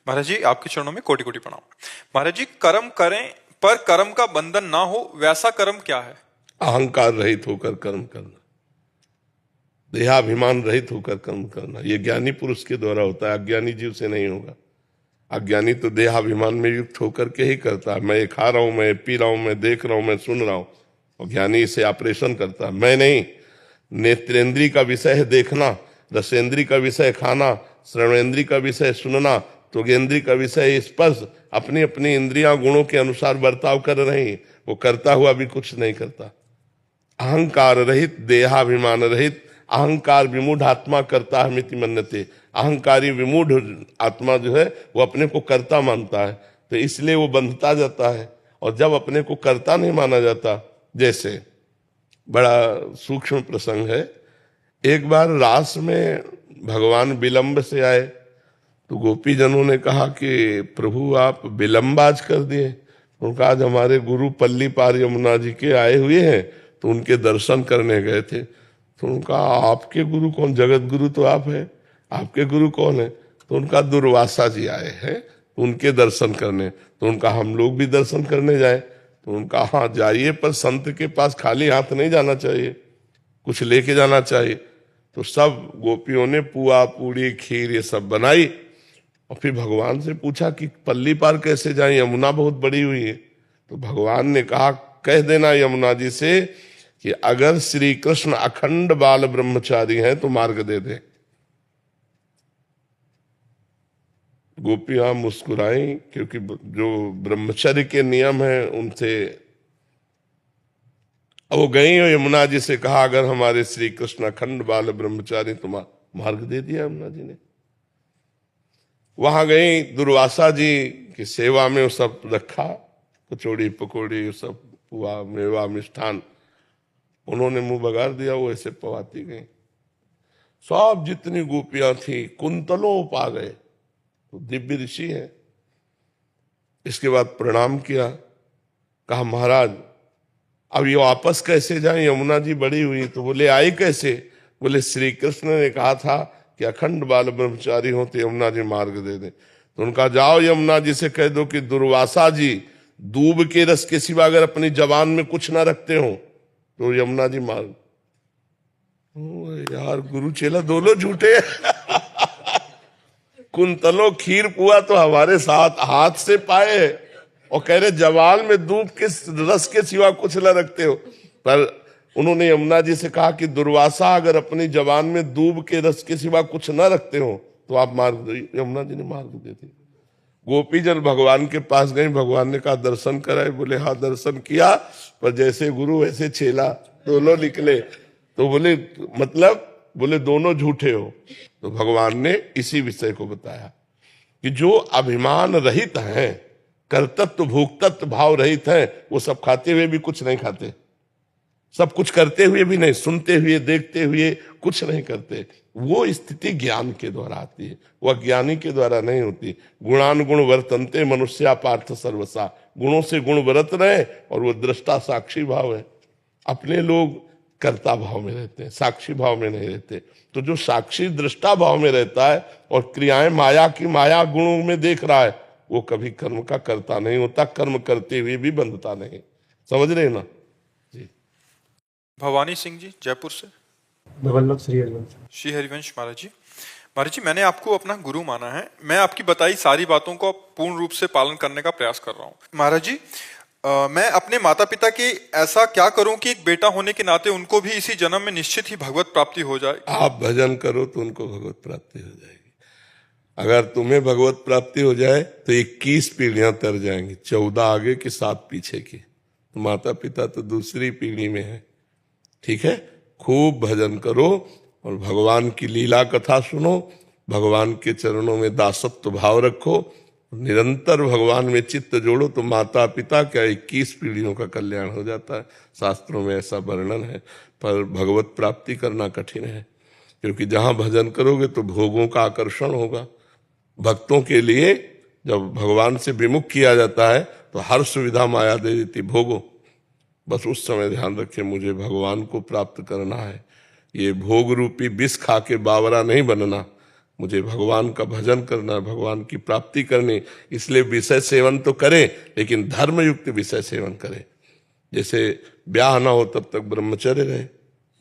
महाराज जी आपके चरणों में कोटि कोटि प्रणाम। महाराज जी, कर्म करें पर कर्म का बंधन ना हो, वैसा कर्म क्या है? अहंकार रहित होकर कर्म करना, देहाभिमान रहित होकर कर्म करना, ये ज्ञानी पुरुष के द्वारा होता है, अज्ञानी जीव से नहीं होगा। अज्ञानी तो देहाभिमान में युक्त होकर के ही करता है। मैं ये खा रहा हूं, मैं पी रहा हूं, मैं देख रहा हूं, मैं सुन रहा हूं, और ज्ञानी इसे ऑपरेशन करता है। मैं नहीं, नेत्रेंद्री का विषय है देखना, रसेंद्री का विषय खाना, श्रवणेंद्री का विषय सुनना, त्वगेंद्री का विषय स्पर्श। अपनी अपनी इंद्रियां गुणों के अनुसार बर्ताव कर रही, वो करता हुआ भी कुछ नहीं करता। अहंकार रहित, देहाभिमान रहित, अहंकार विमूढ़ आत्मा करता है मिति मन्यते। अहंकारी विमूढ़ आत्मा जो है वो अपने को कर्ता मानता है, तो इसलिए वो बंधता जाता है। और जब अपने को कर्ता नहीं माना जाता, जैसे बड़ा सूक्ष्म प्रसंग है, एक बार रास में भगवान विलंब से आए, तो गोपी जनों ने कहा कि प्रभु आप विलंब आज कर दिए। उनका आज हमारे गुरु पल्ली पार यमुना जी के आए हुए हैं, तो उनके दर्शन करने गए थे। तो उनका आपके गुरु कौन? जगत गुरु तो आप है, आपके गुरु कौन है? तो उनका दुर्वासा जी आए हैं उनके दर्शन करने। तो उनका हम लोग भी दर्शन करने जाए। तो उनका हाँ जाइए, पर संत के पास खाली हाथ नहीं जाना चाहिए, कुछ लेके जाना चाहिए। तो सब गोपियों ने पुआ पूड़ी खीर ये सब बनाई, और फिर भगवान से पूछा कि पल्ली पार कैसे जाए, यमुना बहुत बड़ी हुई है। तो भगवान ने कहा कह देना यमुना जी से कि अगर श्री कृष्ण अखंड बाल ब्रह्मचारी हैं तो मार्ग दे दे। गोपियां मुस्कुराई, क्योंकि जो ब्रह्मचर्य के नियम हैं उनसे। अब वो गई और यमुना जी से कहा अगर हमारे श्री कृष्ण अखंड बाल ब्रह्मचारी, तो मार्ग दे दिया यमुना जी ने। वहां गई, दुर्वासा जी की सेवा में वो सब रखा, कचौड़ी पकौड़ी सब पुआ मेवा मिष्ठान, उन्होंने मुंह बगाड़ दिया, वो ऐसे पवाती गई। सब जितनी गोपियां थी कुंतलों पा गए, तो दिव्य ऋषि है। इसके बाद प्रणाम किया, कहा महाराज अब ये वापस कैसे जाए, यमुना जी बड़ी हुई। तो बोले आई कैसे? बोले श्री कृष्ण ने कहा था कि अखंड बाल ब्रह्मचारी हो तो यमुना जी मार्ग दे दे। तो उनका जाओ यमुना जी से कह दो कि दुर्वासा जी दूब के रस के सिवा अगर अपनी जबान में कुछ ना रखते हो तो यमुना जी मार्ग। यार गुरु चेला दोनों झूठे कुंतलों खीर पुआ तो हमारे साथ हाथ से पाए, और कह रहे जवाल में दूब के रस के सिवा कुछ न रखते हो। पर उन्होंने यमुना जी से कहा कि दुर्वासा अगर अपनी जबान में दूब के रस के सिवा कुछ न रखते हो तो आप मार्ग दो। यमुना जी ने मार्ग दे दी। गोपी जन भगवान के पास गई, भगवान ने कहा दर्शन कराए। बोले हाँ दर्शन किया, पर जैसे गुरु वैसे चेला, दोनों निकले। तो बोले मतलब? बोले दोनों झूठे हो। तो भगवान ने इसी विषय को बताया कि जो अभिमान रहित हैं, कर्तत्व भोक्तत्व भाव रहित हैं, वो सब खाते हुए भी कुछ नहीं खाते, सब कुछ करते हुए भी नहीं, सुनते हुए देखते हुए कुछ नहीं करते। वो स्थिति ज्ञान के द्वारा आती है, वह ज्ञानी के द्वारा नहीं होती। गुणानुगुण वर्तन्ते मनुष्या पार्थ सर्वसा, गुणों से गुण बरत रहे, और वो दृष्टा साक्षी भाव है। अपने लोग कर्ता भाव में रहते हैं, साक्षी भाव में नहीं रहते। तो जो साक्षी दृष्टा भाव में रहता है और क्रियाएं माया की माया गुणों में देख रहा है, वो कभी कर्म का कर्ता नहीं होता, कर्म करते हुए भी बंधता नहीं। समझ रहे ना जी? भवानी सिंह जी जयपुर से। श्री हरिवंश। श्री हरिवंश। महाराज जी, महाराज जी मैंने आपको अपना गुरु माना है, मैं आपकी बताई सारी बातों को पूर्ण रूप से पालन करने का प्रयास कर रहा हूँ। महाराज जी मैं अपने माता पिता के ऐसा क्या करूं कि एक बेटा होने के नाते उनको भी इसी जन्म में निश्चित ही भगवत प्राप्ति हो जाए? आप भजन करो तो उनको भगवत प्राप्ति हो जाएगी। अगर तुम्हें भगवत प्राप्ति हो जाए तो 21 पीढ़ियां तर जाएंगी, 14 आगे की 7 पीछे की। तो माता पिता तो दूसरी पीढ़ी में है। ठीक है, खूब भजन करो और भगवान की लीला कथा सुनो, भगवान के चरणों में दासत्व भाव रखो, निरंतर भगवान में चित्त जोड़ो, तो माता पिता क्या 21 पीढ़ियों का कल्याण हो जाता है। शास्त्रों में ऐसा वर्णन है। पर भगवत प्राप्ति करना कठिन है, क्योंकि जहां भजन करोगे तो भोगों का आकर्षण होगा। भक्तों के लिए जब भगवान से विमुख किया जाता है तो हर सुविधा माया दे देती, भोगो। बस उस समय ध्यान रखें मुझे भगवान को प्राप्त करना है। ये भोग रूपी विष खा के बावरा नहीं बनना, मुझे भगवान का भजन करना है, भगवान की प्राप्ति करनी, इसलिए विषय सेवन तो करें, लेकिन धर्मयुक्त विषय सेवन करें। जैसे ब्याह ना हो तब तक ब्रह्मचर्य रहे,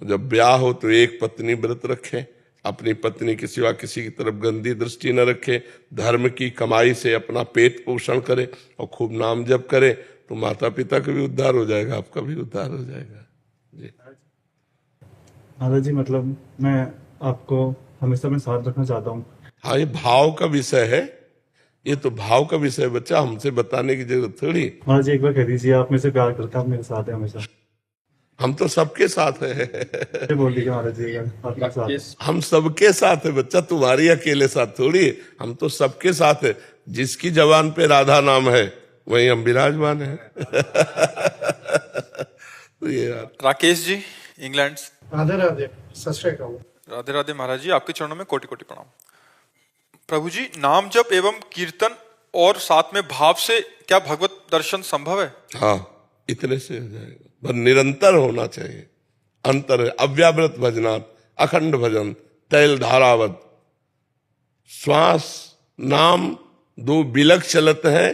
जब ब्याह हो तो एक पत्नी व्रत रखे, अपनी पत्नी के सिवा किसी की तरफ गंदी दृष्टि न रखे, धर्म की कमाई से अपना पेट पोषण करे और खूब नाम जप करे, तो माता पिता का भी उद्धार हो जाएगा, आपका भी उद्धार हो जाएगा। जी महाराज जी, मतलब मैं आपको हमेशा में साथ रखना चाहता हूँ। हाँ, ये भाव का विषय है, ये तो भाव का विषय है बच्चा, हमसे बताने की जरूरत थोड़ी। महाराज जी, एक बार कह दीजिए, आप मेरे से प्यार करते हैं, आप मेरे साथ हैं हमेशा। हम तो सबके साथ हैं। ये बोल दीजिए महाराज जी, आप मेरे साथ हैं। हम सबके साथ है बच्चा, तुम्हारी अकेले साथ थोड़ी, हम तो सबके साथ है। जिसकी जबान पे राधा नाम है वही हम विराजमान है। तो ये राकेश जी, इंग्लैंड से। राधे राधे, सत श्री अकाल। राधे राधे महाराज जी, आपके चरणों में कोटि कोटि प्रणाम। प्रभु जी, नाम जप एवं कीर्तन और साथ में भाव से क्या भगवत दर्शन संभव है? हाँ, इतने से हो जाएगा, पर निरंतर होना चाहिए। अंतर है, अव्याव्रत भजनात्, अखंड भजन, तैल धारावत। श्वास नाम दो बिलक चलत है,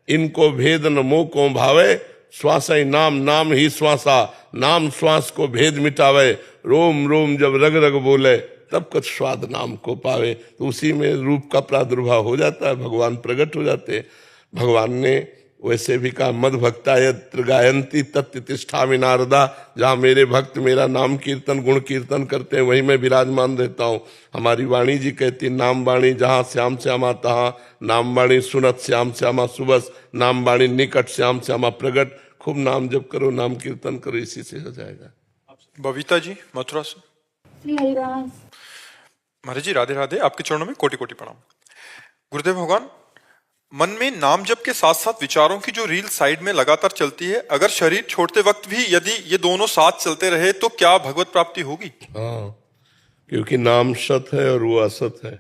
इनको भेद न मोह को भावे। श्वास ही नाम, नाम ही श्वासा, नाम श्वास को भेद मिटावे। रोम रोम जब रग रग बोले, तब कुछ स्वाद नाम को पावे। तो उसी में रूप का प्रादुर्भाव हो जाता है, भगवान प्रकट हो जाते हैं। भगवान ने वैसे भी कहा, मद भक्ता यत्र गायंती तत् तिष्ठामि नारदा। जहाँ मेरे भक्त मेरा नाम कीर्तन गुण कीर्तन करते हैं, वहीं मैं विराजमान रहता हूँ। हमारी वाणी जी कहती, नाम वाणी जहाँ श्याम श्यामा तहाँ, नाम वाणी सुनत श्याम श्यामा सुबस, नाम वाणी निकट श्याम श्यामा प्रगट। खूब नाम जप करो, नाम कीर्तन करो, इसी से हो जाएगा। बबीता जी, मथुरा से। श्री हरिदास। महाराज जी, राधे राधे, आपके चरणों में कोटि कोटि प्रणाम। गुरुदेव भगवान, मन में नाम जप के साथ साथ विचारों की जो रील साइड में लगातार चलती है, अगर शरीर छोड़ते वक्त भी यदि ये दोनों साथ चलते रहे तो क्या भगवत प्राप्ति होगी? हाँ, क्योंकि नाम सत है और वो असत है।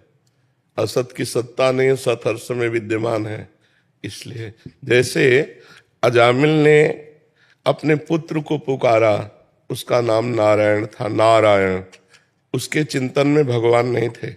असत की सत्ता नहीं, सत हर समय विद्यमान है। इसलिए जैसे अजामिल ने अपने पुत्र को पुकारा, उसका नाम नारायण था, नारायण। उसके चिंतन में भगवान नहीं थे,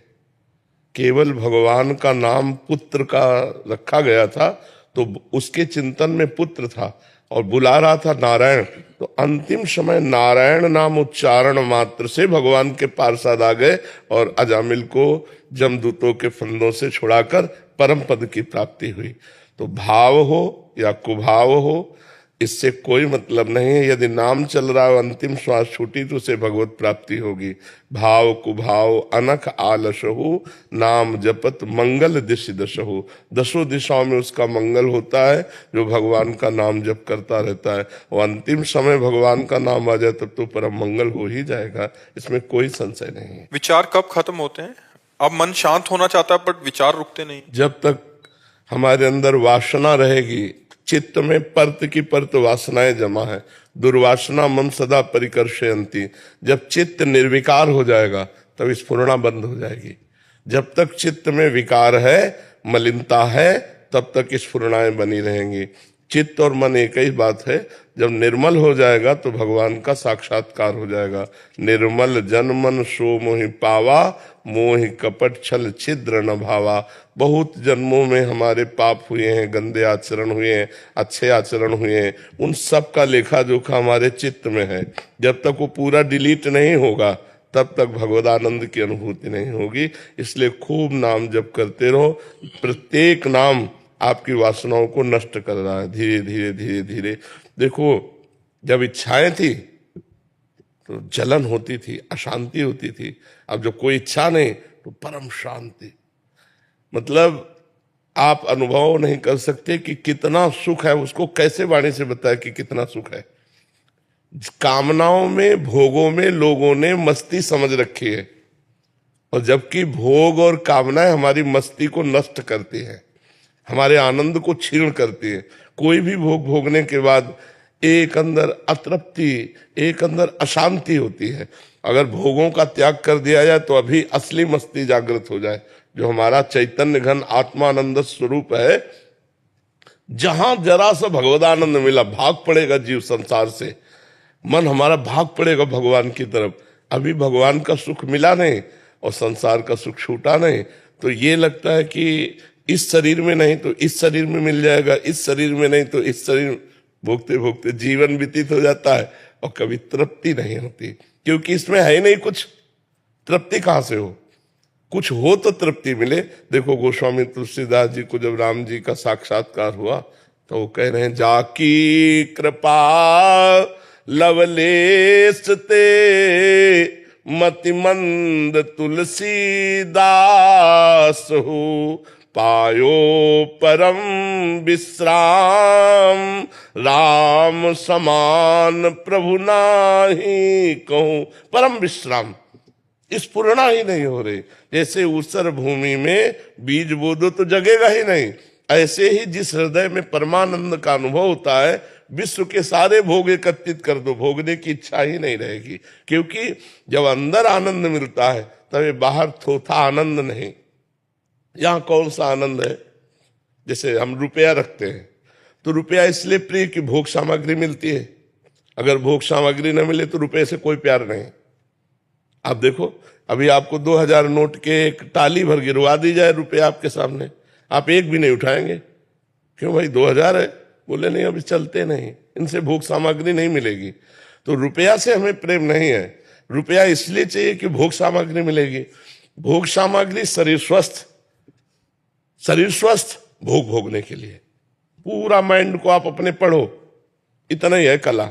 केवल भगवान का नाम पुत्र का रखा गया था, तो उसके चिंतन में पुत्र था और बुला रहा था नारायण। तो अंतिम समय नारायण नाम उच्चारण मात्र से भगवान के पार्षद आ गए और अजामिल को जमदूतों के फंदों से छुड़ाकर परम पद की प्राप्ति हुई। तो भाव हो या कुभाव हो, इससे कोई मतलब नहीं है। यदि नाम चल रहा है, अंतिम श्वास छूटी, तो उसे भगवत प्राप्ति होगी। भाव कुभाव अनख आलसहु, नाम जपत मंगल दिश दशहु। दसों दिशाओं में उसका मंगल होता है जो भगवान का नाम जप करता रहता है। और अंतिम समय भगवान का नाम आ जाए तब तो परम मंगल हो ही जाएगा, इसमें कोई संशय नहीं है। विचार कब खत्म होते हैं? अब मन शांत होना चाहता है बट विचार रुकते नहीं। जब तक हमारे अंदर वासना रहेगी, चित्त में परत की परत वासनाएं जमा है, दुर्वासना मम सदा परिकर्षयन्ति। जब चित्त निर्विकार हो जाएगा तब स्फुरणा बंद हो जाएगी। जब तक चित्त में विकार है, मलिनता है, तब तक स्फुरणाएं बनी रहेंगी। चित्त और मन एक ही बात है। जब निर्मल हो जाएगा तो भगवान का साक्षात्कार हो जाएगा। निर्मल जन मन सो मोहि पावा, मोहि कपट छल छिद्र न भावा। बहुत जन्मों में हमारे पाप हुए हैं, गंदे आचरण हुए हैं, अच्छे आचरण हुए हैं, उन सब का लेखा जोखा हमारे चित्त में है। जब तक वो पूरा डिलीट नहीं होगा तब तक भगवदानंद की अनुभूति नहीं होगी। इसलिए खूब नाम जप करते रहो। प्रत्येक नाम आपकी वासनाओं को नष्ट कर रहा है, धीरे धीरे धीरे धीरे। देखो, जब इच्छाएं थी तो जलन होती थी, अशांति होती थी। अब जब कोई इच्छा नहीं तो परम शांति। मतलब आप अनुभव नहीं कर सकते कि कितना सुख है। उसको कैसे वाणी से बताए कि कितना सुख है। कामनाओं में, भोगों में लोगों ने मस्ती समझ रखी है, और जबकि भोग और कामनाएं हमारी मस्ती को नष्ट करती है, हमारे आनंद को छीण करती है। कोई भी भोग भोगने के बाद एक अंदर अतृप्ति, एक अंदर अशांति होती है। अगर भोगों का त्याग कर दिया जाए तो अभी असली मस्ती जागृत हो जाए, जो हमारा चैतन्य घन आत्मानंद स्वरूप है। जहां जरा सा भगवदानंद मिला, भाग पड़ेगा जीव संसार से, मन हमारा भाग पड़ेगा भगवान की तरफ। अभी भगवान का सुख मिला नहीं, और संसार का सुख छूटा नहीं, तो ये लगता है कि इस शरीर में नहीं तो इस शरीर में मिल जाएगा, इस शरीर में नहीं तो इस शरीर में, भोगते भोगते जीवन व्यतीत हो जाता है और कभी तृप्ति नहीं होती, क्योंकि इसमें है ही नहीं कुछ। तृप्ति कहां से हो? कुछ हो तो तृप्ति मिले। देखो गोस्वामी तुलसीदास जी को जब राम जी का साक्षात्कार हुआ तो वो कह रहे हैं, जाकी कृपा लवलेश ते मति मंद तुलसीदास हो, पायो परम विश्राम राम समान प्रभु नाही कहूं। परम विश्राम इस पूर्णा ही नहीं हो रही। जैसे ऊसर भूमि में बीज बो दो तो जगेगा ही नहीं, ऐसे ही जिस हृदय में परमानंद का अनुभव होता है, विश्व के सारे भोग एकत्रित कर दो, भोगने की इच्छा ही नहीं रहेगी। क्योंकि जब अंदर आनंद मिलता है तब ये बाहर थोथा आनंद नहीं। यहां कौन सा आनंद है? जैसे हम रुपया रखते हैं तो रुपया इसलिए प्रिय कि भोग सामग्री मिलती है। अगर भोग सामग्री न मिले तो रुपये से कोई प्यार नहीं। आप देखो, अभी आपको 2000 नोट के एक टाली भर गिरवा दी जाए रुपया आपके सामने, आप एक भी नहीं उठाएंगे। क्यों भाई? 2000 है। बोले नहीं, अभी चलते नहीं, इनसे भोग सामग्री नहीं मिलेगी। तो रुपया से हमें प्रेम नहीं है। रुपया इसलिए चाहिए कि भोग सामग्री मिलेगी। भोग सामग्री शरीर स्वस्थ, शरीर स्वस्थ भोग भोगने के लिए। पूरा माइंड को आप अपने पढ़ो, इतना ही है कला।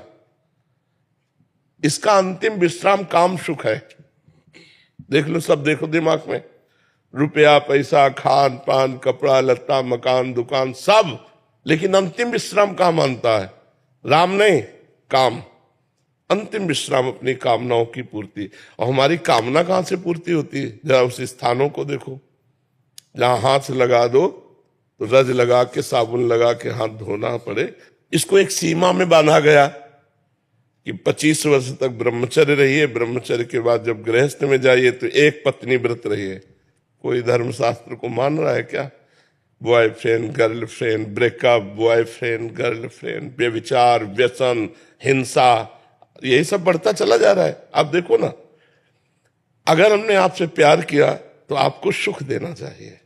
इसका अंतिम विश्राम काम सुख है। देख लो, सब देखो दिमाग में, रुपया पैसा खान पान कपड़ा लत्ता मकान दुकान सब, लेकिन अंतिम विश्राम कहाँ मानता है? राम नहीं, काम। अंतिम विश्राम अपनी कामनाओं की पूर्ति। और हमारी कामना कहाँ से पूर्ति होती है? जरा उस स्थानों को देखो जहां हाथ लगा दो तो रज लगा के साबुन लगा के हाथ धोना पड़े। इसको एक सीमा में बांधा गया कि 25 वर्ष तक ब्रह्मचर्य रहिए, ब्रह्मचर्य के बाद जब गृहस्थ में जाइए तो एक पत्नी व्रत रहिए। कोई धर्मशास्त्र को मान रहा है क्या? Boyfriend girlfriend, breakup, boyfriend girlfriend, व्यभिचार, व्यसन, हिंसा, यही सब बढ़ता चला जा रहा है। आप देखो ना, अगर हमने आपसे प्यार किया तो आपको सुख देना चाहिए।